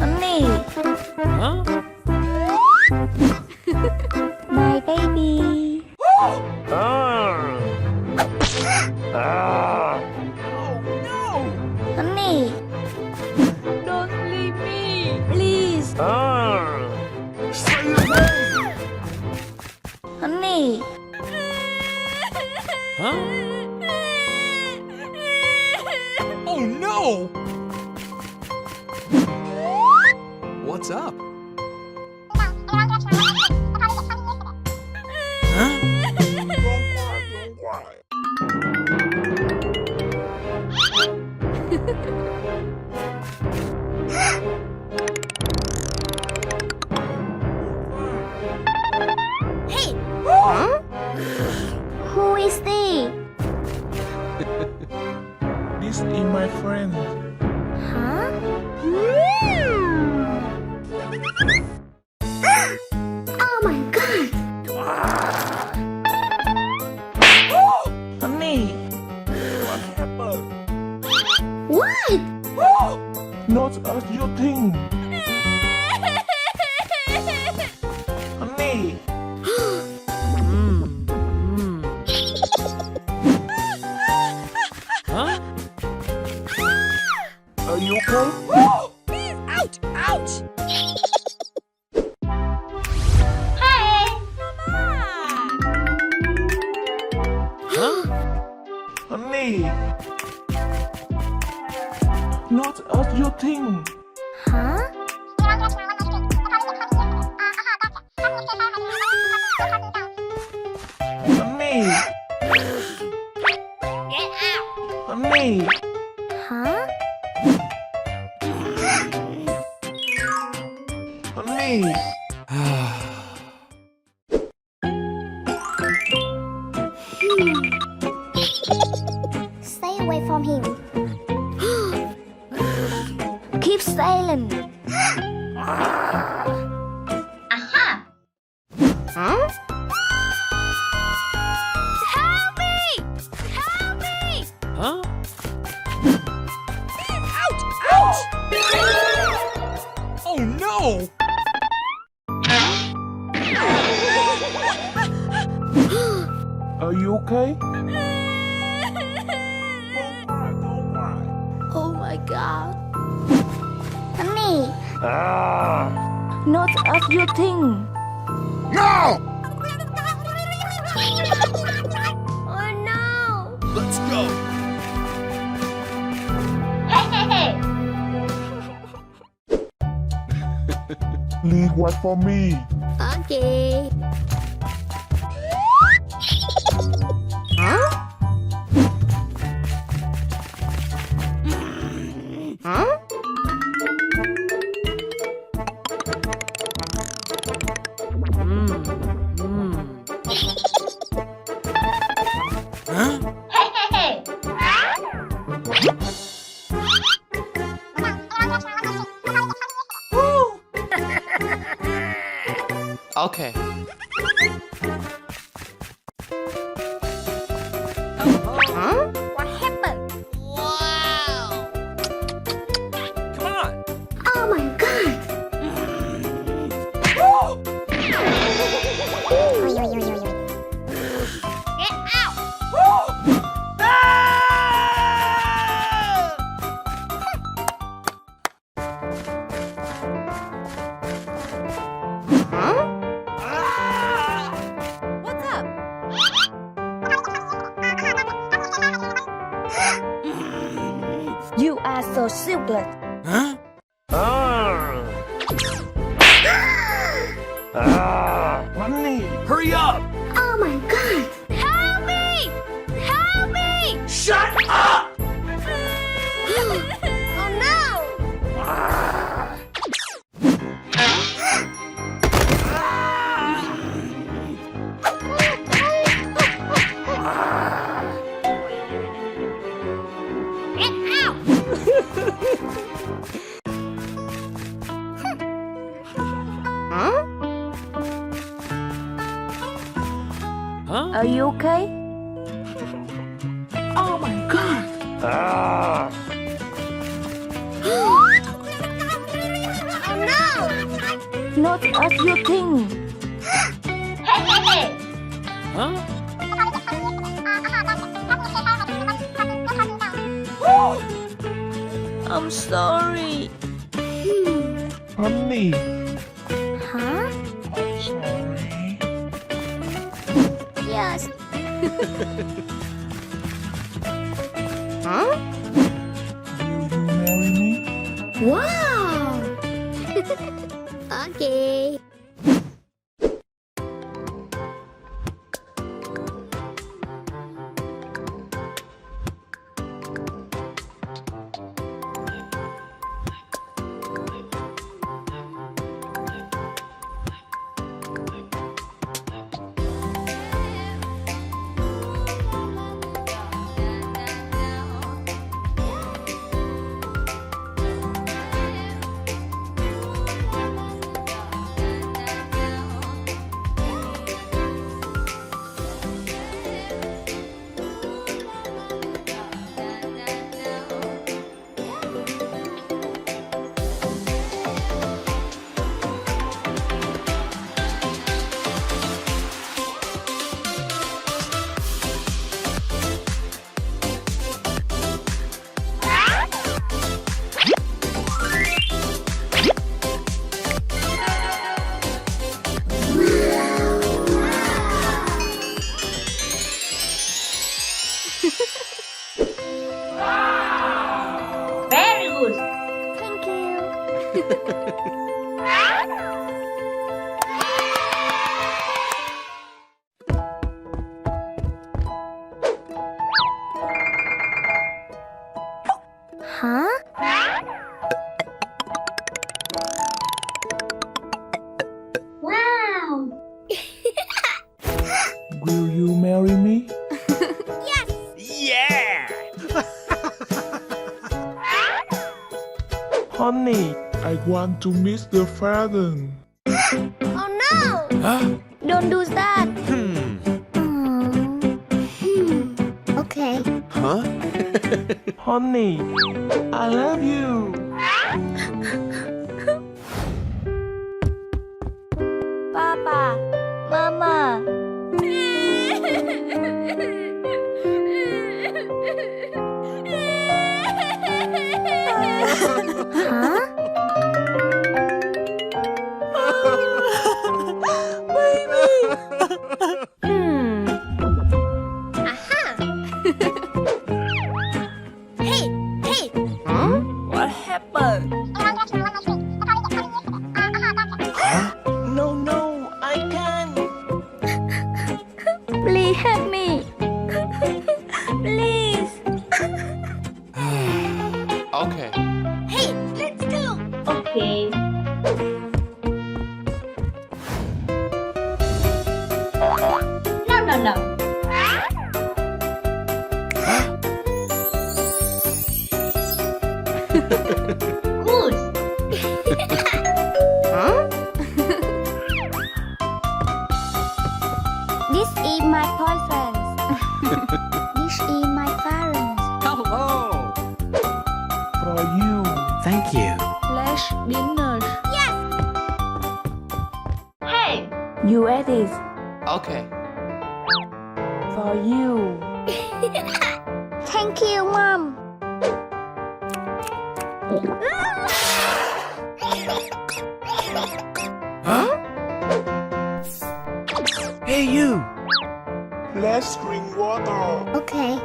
Honey. Huh? My baby. Ah. Ah. Honey. Don't leave me. Please. Ah. Honey. Huh? Oh no! What's up? Hey. Huh? Who is this? This is my friend. Huh? Oh my god! Honey, what happened? What? Not as you think. Honey, Huh? are you okay? Ouch! Ouch! Hey! Huh? Honey, not as you think. Huh? Honey, Get out! honey, Huh? honey. Stay away from him. Keep silent. Aha! Huh? Help me! Help me! Huh? Ouch! Ouch! Oh no! Are you okay? Oh my god. Honey, Ah. not as you think. No! Oh no! Let's go! Hey, hey, hey! Leave what for me. Okay. Huh? Huh? Huh? Hey, hey, hey! Okay. Huh? What happened? Come on! Oh my god! Get out! Huh? What's up? You are so stupid. Huh? Ah. Ah. Honey, Hurry up! Oh my god! Help me! Help me! Shut up! Oh no! Get out! Huh? Huh? Are you okay? oh my god. Ah. not as you think. Huh? I'm sorry. Honey, Huh? I'm sorry. Yes. Will you marry me? Wow. Okay. Very good. Thank you. Huh? Wow. Will you marry me? Yeah! Honey, I want to miss the garden. Oh no! Huh? Don't do that. Hmm. Okay. Huh? Honey, I love you. Papa, Mama. Huh? Hmm. Aha! Hey! Hey! What happened? No, no, I can't. Please help me. Please. Okay. Hey! Let's go! Okay. No, no, no. Good. This is my boyfriend. This is my parents. Hello! For you. Thank you. Let's dinner. Yes! Hey. You ate this Okay. for you. Thank you, Mom. Huh? Hey, you! Let's drink water. Okay.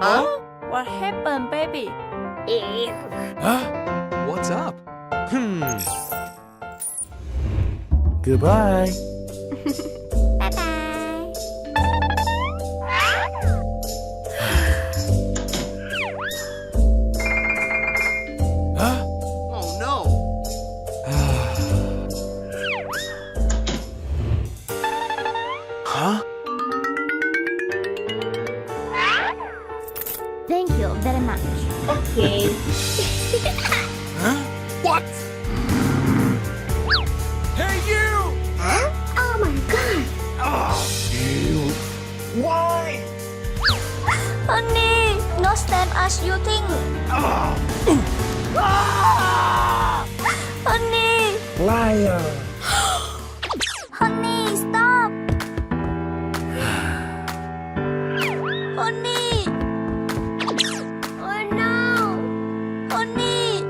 Huh? What happened, baby? Huh? What's up? Hmm. Goodbye. Bye-bye. Huh? Oh no! Huh? Thank you very much. Okay. Huh? What? Hey you! Oh my god! Oh, you! Why? Honey. not stand as you think. Honey, Liar. honey, stop. Honey. Oh no. Honey.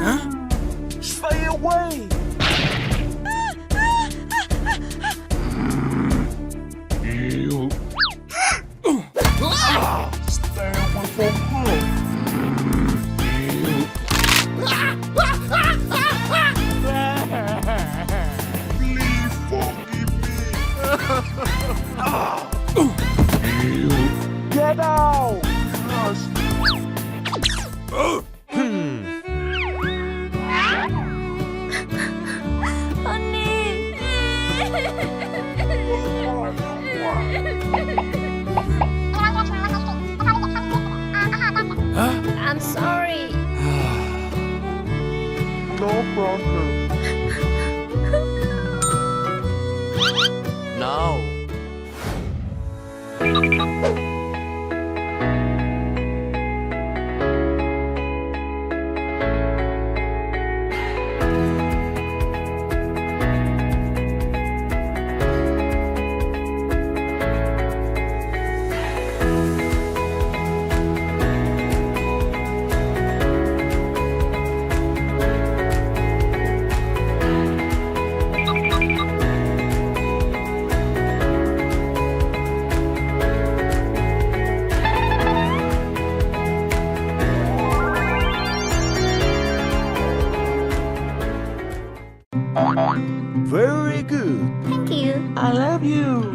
Huh? Stay away. You. Stay away from her. You. Please forgive me. You. Get out. Yes. Huh? I'm sorry. No problem. No. Very good. Thank you. I love you.